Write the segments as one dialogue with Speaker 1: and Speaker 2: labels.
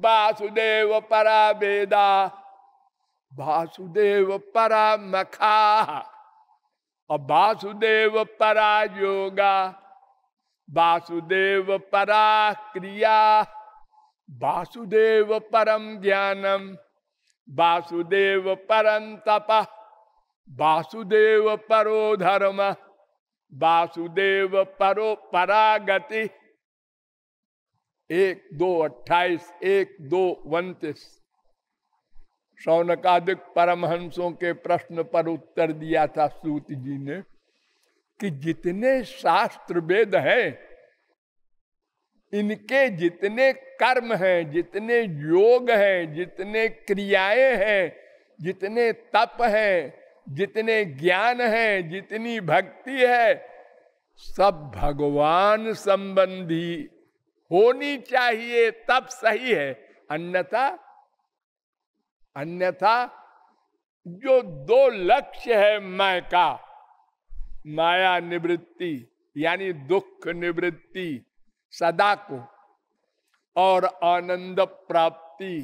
Speaker 1: वासुदेव परा वेदा वासुदेव परा मखा और वासुदेव परा योगा वासुदेव परा क्रिया वासुदेव परम ज्ञानम वासुदेव परम तपः वासुदेव परो धर्म वासुदेव परो परागति। 1:2:28 1:2:29 शौनकादिक परमहंसों के प्रश्न पर उत्तर दिया था सूत जी ने कि जितने शास्त्र वेद हैं, इनके जितने कर्म हैं, जितने योग हैं, जितने क्रियाएं हैं, जितने तप हैं, जितने ज्ञान हैं, जितनी भक्ति है, सब भगवान संबंधी होनी चाहिए, तब सही है। अन्यथा जो 2 लक्ष्य है मैं का, माया निवृत्ति यानी दुख निवृत्ति सदा को, और आनंद प्राप्ति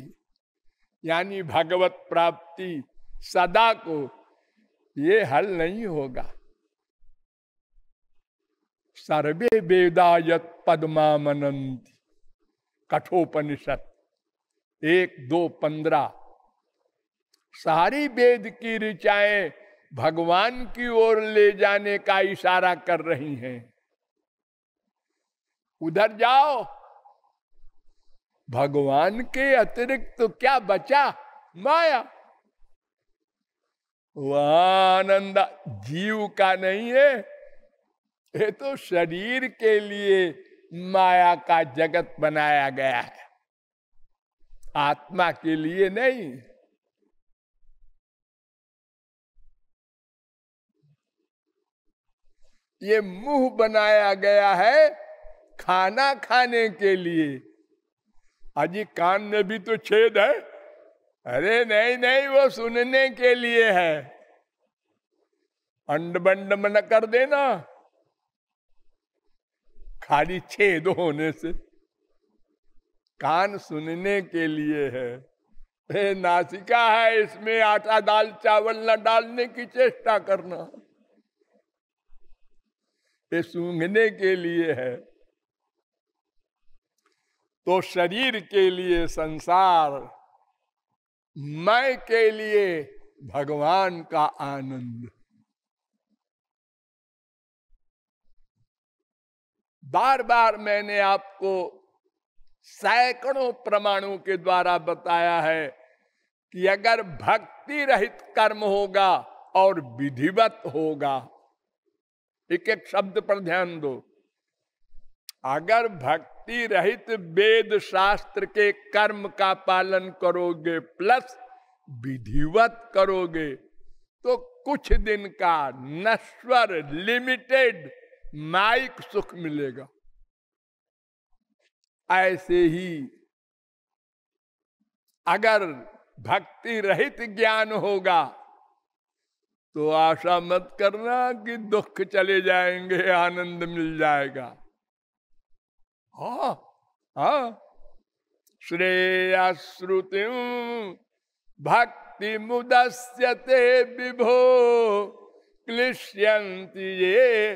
Speaker 1: यानी भगवत प्राप्ति सदा को, ये हल नहीं होगा। सर्वे वेदा यत् पद्मामनन्ति कठोपनिषद 1:2:15 सारी वेद की ऋचाएं भगवान की ओर ले जाने का इशारा कर रही हैं। उधर जाओ, भगवान के अतिरिक्त तो क्या बचा? माया। वह आनंद जीव का नहीं है, ये तो शरीर के लिए माया का जगत बनाया गया है, आत्मा के लिए नहीं। ये मुंह बनाया गया है खाना खाने के लिए। अजी कान में भी तो छेद है। अरे नहीं नहीं, वो सुनने के लिए है। अंड बंड न कर देना खाली छेद होने से। कान सुनने के लिए है। ये नासिका है, इसमें आटा दाल चावल न डालने की चेष्टा करना। ये सूंघने के लिए है। तो शरीर के लिए संसार, मैं के लिए भगवान का आनंद। बार बार मैंने आपको सैकड़ों प्रमाणों के द्वारा बताया है कि अगर भक्ति रहित कर्म होगा और विधिवत होगा, एक एक शब्द पर ध्यान दो, अगर भक्ति रहित वेद शास्त्र के कर्म का पालन करोगे प्लस विधिवत करोगे तो कुछ दिन का नश्वर लिमिटेड माइक सुख मिलेगा। ऐसे ही अगर भक्ति रहित ज्ञान होगा तो आशा मत करना कि दुख चले जाएंगे, आनंद मिल जाएगा। हाँ, श्रेयश्रुतिं भक्ति मुदस्यते विभो क्लिश्यन्ति ये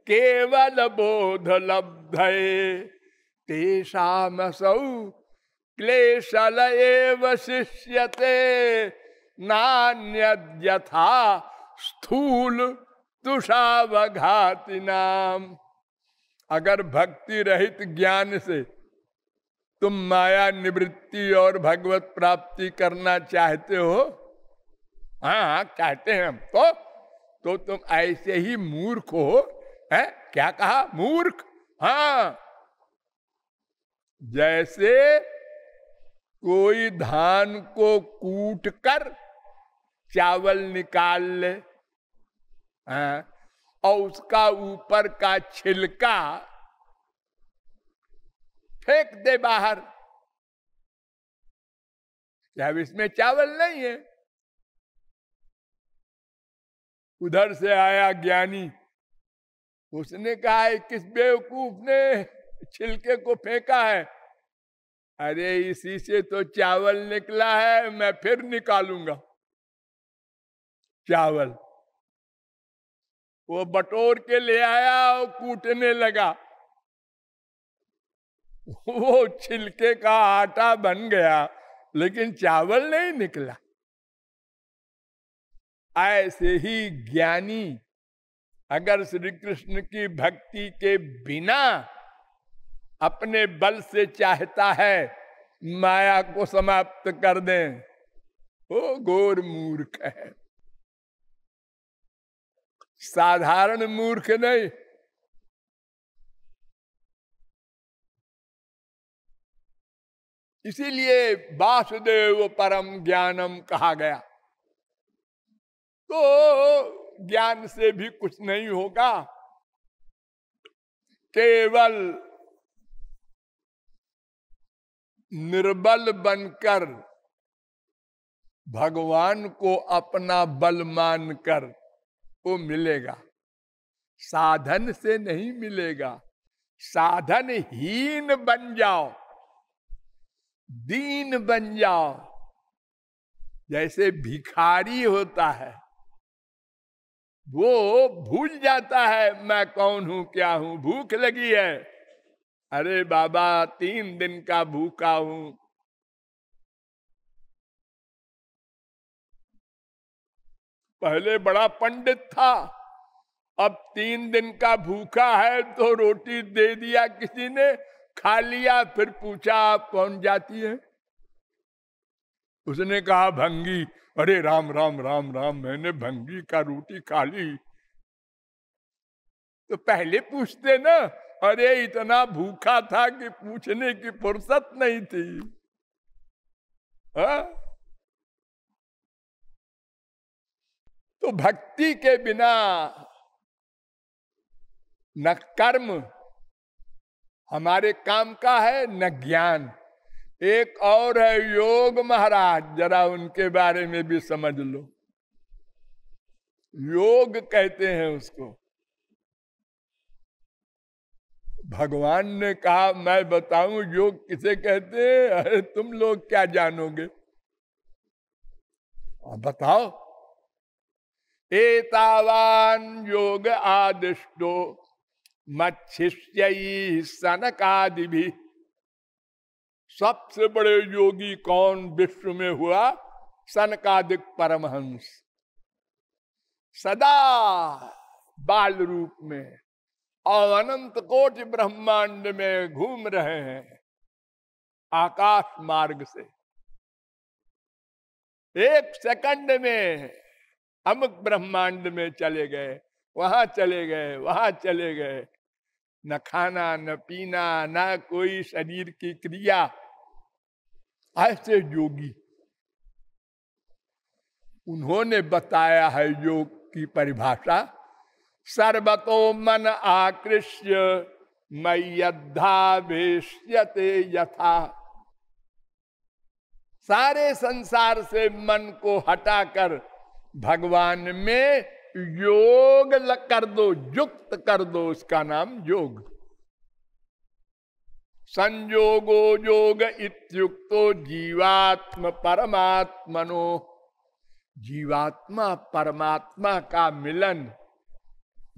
Speaker 1: केवल बोध लब्धये तेषामसौ क्लेशल एव शिष्यते नान्यद्यथा स्थूल तुषावघाति नाम। अगर भक्ति रहित ज्ञान से तुम माया निवृत्ति और भगवत प्राप्ति करना चाहते हो, हाँ चाहते हैं हम तो तुम ऐसे ही मूर्ख हो। है क्या कहा? मूर्ख। हाँ, जैसे कोई धान को कूट कर चावल निकाल ले, हाँ, और उसका ऊपर का छिलका फेंक दे बाहर, जब इसमें चावल नहीं है। उधर से आया ज्ञानी, उसने कहा किस बेवकूफ ने छिलके को फेंका है? अरे इसी से तो चावल निकला है, मैं फिर निकालूंगा चावल। वो बटोर के ले आया और कूटने लगा, वो छिलके का आटा बन गया लेकिन चावल नहीं निकला। ऐसे ही ज्ञानी अगर श्री कृष्ण की भक्ति के बिना अपने बल से चाहता है माया को समाप्त कर दें, वो घोर मूर्ख है, साधारण मूर्ख नहीं। इसीलिए वासुदेव परम ज्ञानम कहा गया। तो ज्ञान से भी कुछ नहीं होगा, केवल निर्बल बनकर भगवान को अपना बल मानकर वो मिलेगा, साधन से नहीं मिलेगा। साधनहीन बन जाओ, दीन बन जाओ। जैसे भिखारी होता है, वो भूल जाता है मैं कौन हूं क्या हूं, भूख लगी है, अरे बाबा 3 दिन का भूखा हूं। पहले बड़ा पंडित था, अब 3 दिन का भूखा है तो रोटी दे दिया किसी ने, खा लिया, फिर पूछा आप कौन जाती है? उसने कहा भंगी। अरे राम राम राम राम, मैंने भंगी का रोटी खा ली। तो पहले पूछते ना, अरे इतना भूखा था कि पूछने की फुर्सत नहीं थी। हा? तो भक्ति के बिना न कर्म हमारे काम का है न ज्ञान। एक और है योग महाराज, जरा उनके बारे में भी समझ लो। योग कहते हैं उसको। भगवान ने कहा मैं बताऊं योग किसे कहते हैं? अरे तुम लोग क्या जानोगे, बताओ। एतावान योग आदिष्टो मच्छिष्यैः सनकादि भी। सबसे बड़े योगी कौन विश्व में हुआ? सनकादिक परमहंस। सदा बाल रूप में और अनंत कोटि ब्रह्मांड में घूम रहे हैं, आकाश मार्ग से। एक सेकंड में अमुक ब्रह्मांड में चले गए, वहां चले गए, वहां चले गए। न खाना न पीना, न कोई शरीर की क्रिया। ऐसे योगी, उन्होंने बताया है योग की परिभाषा। सर्वतो मन आकृष्य मय्यध्यावेश्यते यथा। सारे संसार से मन को हटाकर भगवान में योग कर दो, युक्त कर दो, उसका नाम योग। संयोगो योग इत्युक्तो जीवात्म परमात्मनो। जीवात्मा परमात्मा का मिलन,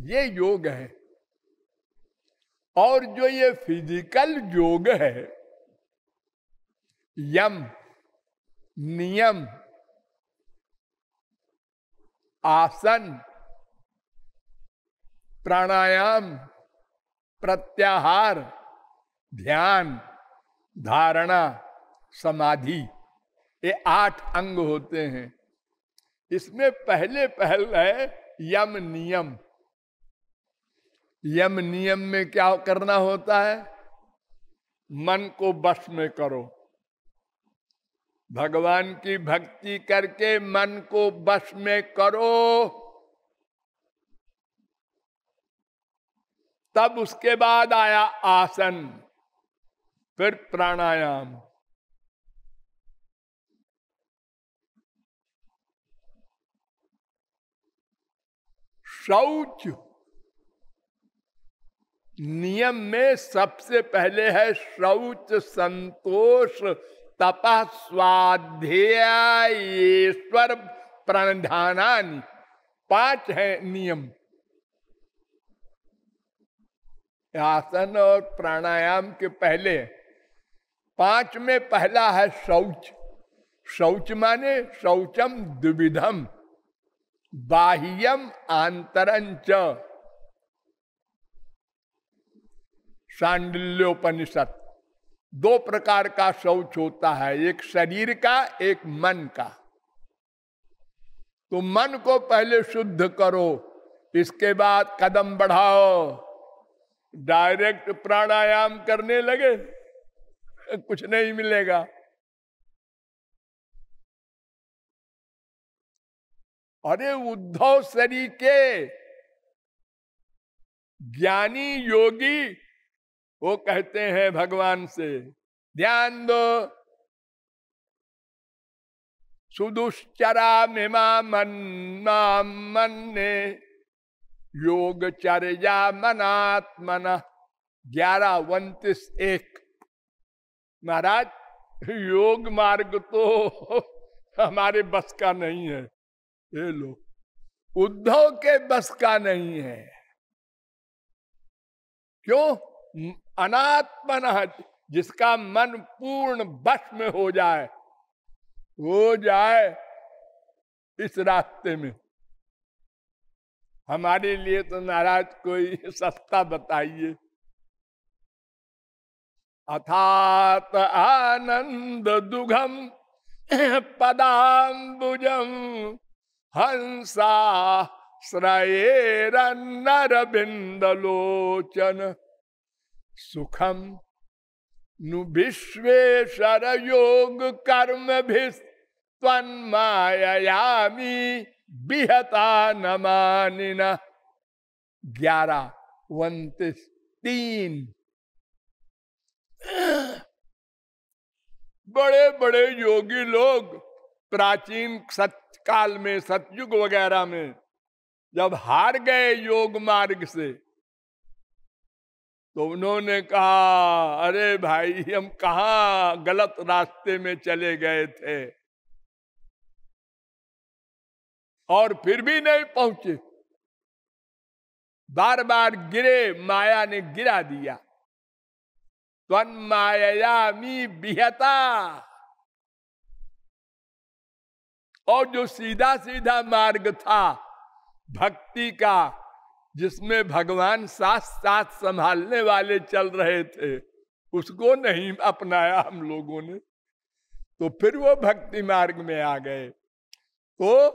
Speaker 1: ये योग है। और जो ये फिजिकल योग है, यम नियम आसन प्राणायाम प्रत्याहार ध्यान धारणा समाधि, ये 8 अंग होते हैं। इसमें पहले पहल है यम नियम। यम नियम में क्या करना होता है? मन को वश में करो। भगवान की भक्ति करके मन को वश में करो, तब उसके बाद आया आसन, फिर प्राणायाम। शौच नियम में सबसे पहले है शौच, संतोष, तपः, स्वाध्याय, ईश्वर प्रणधानानि। 5 है नियम। आसन और प्राणायाम के पहले 5 में पहला है शौच। शौच माने शौचम द्विविधम, बाह्यम आंतरंच। शांडिल्योपनिषद। 2 प्रकार का शौच होता है, एक शरीर का, एक मन का। तो मन को पहले शुद्ध करो, इसके बाद कदम बढ़ाओ। डायरेक्ट प्राणायाम करने लगे कुछ नहीं मिलेगा। अरे उद्धव शरीर के ज्ञानी योगी वो कहते हैं भगवान से, ध्यान दो, सुदुश्चरा मिमा मन्ने योग चर्या मनात्मना। 11:29:1। महाराज योग मार्ग तो हमारे बस का नहीं है। ये लो, उद्धव के बस का नहीं है। क्यों? अनात्मन, जिसका मन पूर्ण बस में हो जाए इस रास्ते में। हमारे लिए तो महाराज कोई सस्ता बताइए। अथात आनंद दुघम पदाम्बुजम हंसा श्रयेरन्नरबिंदलोचन सुखम नु विश्वेश्वर योग कर्म भिस्त्वन्माययामि विहता न मानिना। 11:29:3। बड़े बड़े योगी लोग प्राचीन सतकाल में, सतयुग वगैरह में जब हार गए योग मार्ग से, तो उन्होंने कहा, अरे भाई हम कहाँ गलत रास्ते में चले गए थे, और फिर भी नहीं पहुंचे। बार बार गिरे, माया ने गिरा दिया। त्वन्माययामि विहता। और जो सीधा सीधा मार्ग था भक्ति का, जिसमें भगवान साथ साथ संभालने वाले चल रहे थे, उसको नहीं अपनाया हम लोगों ने, तो फिर वो भक्ति मार्ग में आ गए। तो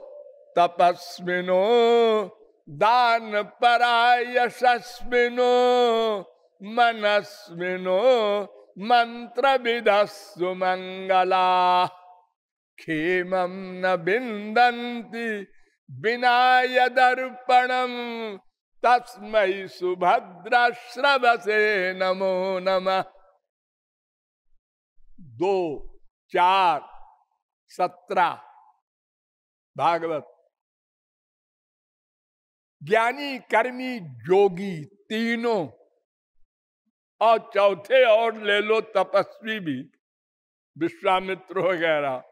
Speaker 1: तपस्विनो दान परा यशस्विनो मनस्विनो मंत्र विदस्सु मंगला खेमं न बिंदन्ति विनाय दर्पणम तस्मै सुभद्रा श्रवसे नमो नमः। 2:4:17 भागवत। ज्ञानी, कर्मी, योगी तीनों, और चौथे और ले लो तपस्वी भी, विश्वामित्र वगैरह,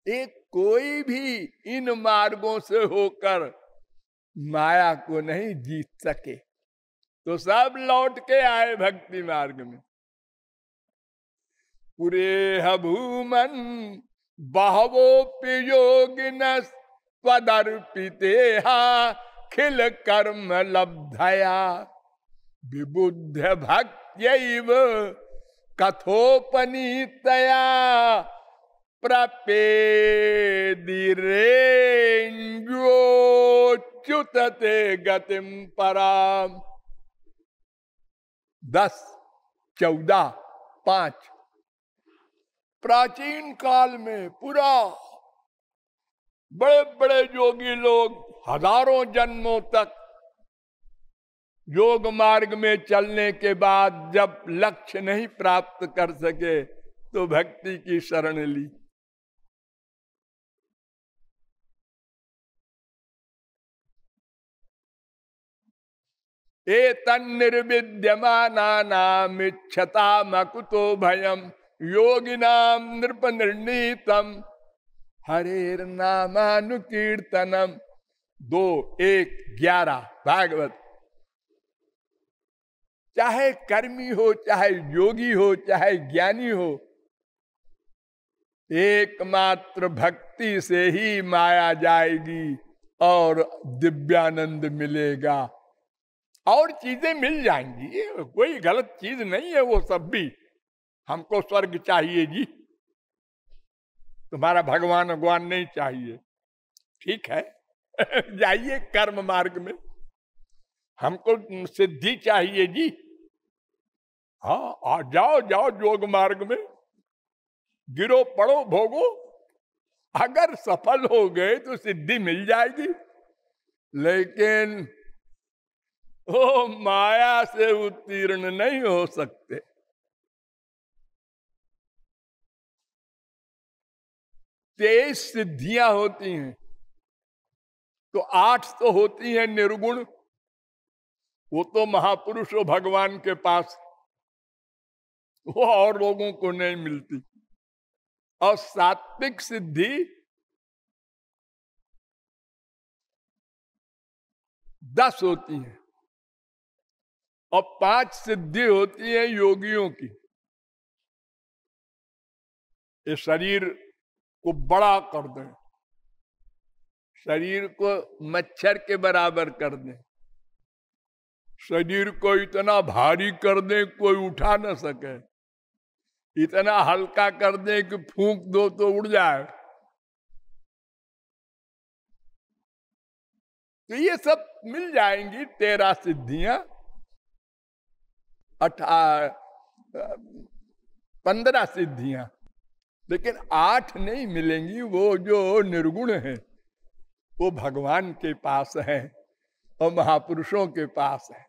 Speaker 1: एक कोई भी इन मार्गों से होकर माया को नहीं जीत सके, तो सब लौट के आए भक्ति मार्ग में। पुरेह भूमन बहवोपि योगिनः त्वदर्पितेहा खिल कर्म लब्धया विबुद्ध भक्त्यैव कथोपनीतया प्रपेदिरेञ्जोच्युतते गतिम पराम। 10:14:5। प्राचीन काल में पूरा बड़े बड़े योगी लोग हजारों जन्मों तक योग मार्ग में चलने के बाद जब लक्ष्य नहीं प्राप्त कर सके, तो भक्ति की शरण ली। एतन्निर्विद्यमानानाम इच्छतामकुतो भयम योगिनाम नृपनिर्णीतम हरेर्नामानुकीर्तनम 2:1-11 भागवत। चाहे कर्मी हो, चाहे योगी हो, चाहे ज्ञानी हो, एकमात्र भक्ति से ही माया जाएगी और दिव्यानंद मिलेगा। और चीजें मिल जाएंगी, कोई गलत चीज नहीं है वो सब भी। हमको स्वर्ग चाहिए जी, तुम्हारा भगवान भगवान नहीं चाहिए, ठीक है जाइए कर्म मार्ग में। हमको सिद्धि चाहिए जी, हाँ जाओ जाओ योग मार्ग में, गिरो पड़ो भोगो। अगर सफल हो गए तो सिद्धि मिल जाएगी, लेकिन वो माया से उत्तीर्ण नहीं हो सकते। तेईस सिद्धियां होती हैं, तो 8 तो होती हैं निर्गुण, वो तो महापुरुष हो भगवान के पास, वो और लोगों को नहीं मिलती। और सात्विक सिद्धि 10 होती है, और 5 सिद्धि होती है योगियों की। ये शरीर को बड़ा कर दें, शरीर को मच्छर के बराबर कर दें, शरीर को इतना भारी कर दें कोई उठा न सके, इतना हल्का कर दें कि फूंक दो तो उड़ जाए। तो ये सब मिल जाएंगी 13 सिद्धियां, 15 सिद्धियां, लेकिन 8 नहीं मिलेंगी। वो जो निर्गुण है वो भगवान के पास है और महापुरुषों के पास है।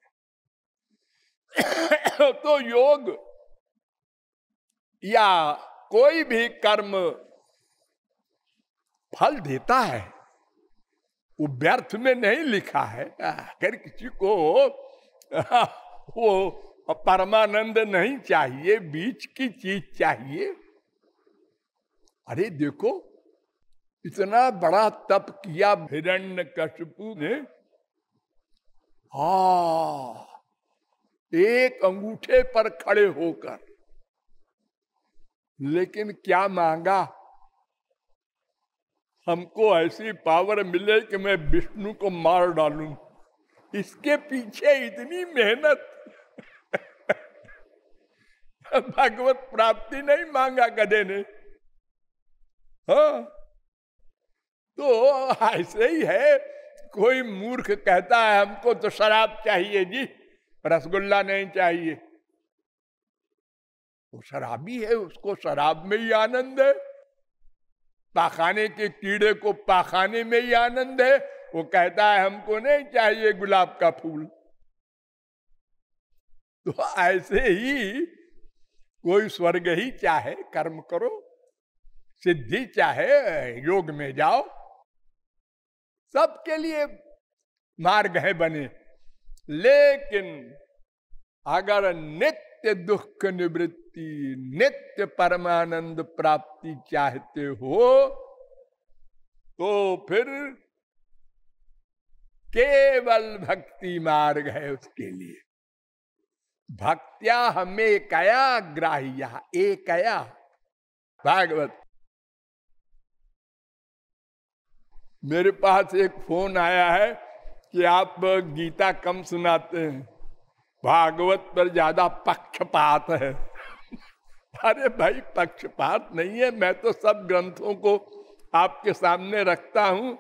Speaker 1: तो योग या कोई भी कर्म फल देता है, वो व्यर्थ में नहीं लिखा है। अगर किसी को वो परमानंद नहीं चाहिए, बीच की चीज चाहिए। अरे देखो, इतना बड़ा तप किया हिरण्यकशिपु ने, एक अंगूठे पर खड़े होकर, लेकिन क्या मांगा? हमको ऐसी पावर मिले कि मैं विष्णु को मार डालूं। इसके पीछे इतनी मेहनत भगवत प्राप्ति नहीं मांगा गधे ने। हाँ, तो ऐसे ही है। कोई मूर्ख कहता है हमको तो शराब चाहिए जी, रसगुल्ला नहीं चाहिए। वो शराबी है, उसको शराब में ही आनंद है। पाखाने के कीड़े को पाखाने में ही आनंद है, वो कहता है हमको नहीं चाहिए गुलाब का फूल। तो ऐसे ही कोई स्वर्ग ही चाहे कर्म करो, सिद्धि चाहे योग में जाओ, सबके लिए मार्ग है बने। लेकिन अगर नित्य दुख निवृत्ति, नित्य परमानंद प्राप्ति चाहते हो तो फिर केवल भक्ति मार्ग है उसके लिए। भक्त्या हमें कया ग्राह्या, एकया भागवत। मेरे पास एक फोन आया है कि आप गीता कम सुनाते हैं, भागवत पर ज्यादा पक्षपात है। अरे भाई, पक्षपात नहीं है, मैं तो सब ग्रंथों को आपके सामने रखता हूं।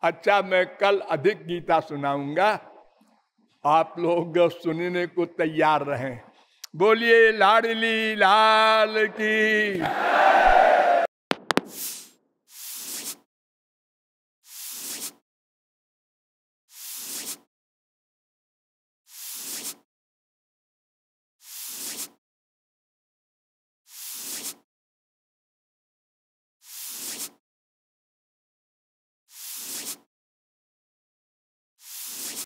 Speaker 1: अच्छा, मैं कल अधिक गीता सुनाऊंगा, आप लोग सुनने को तैयार रहें। बोलिए लाडली लाल की।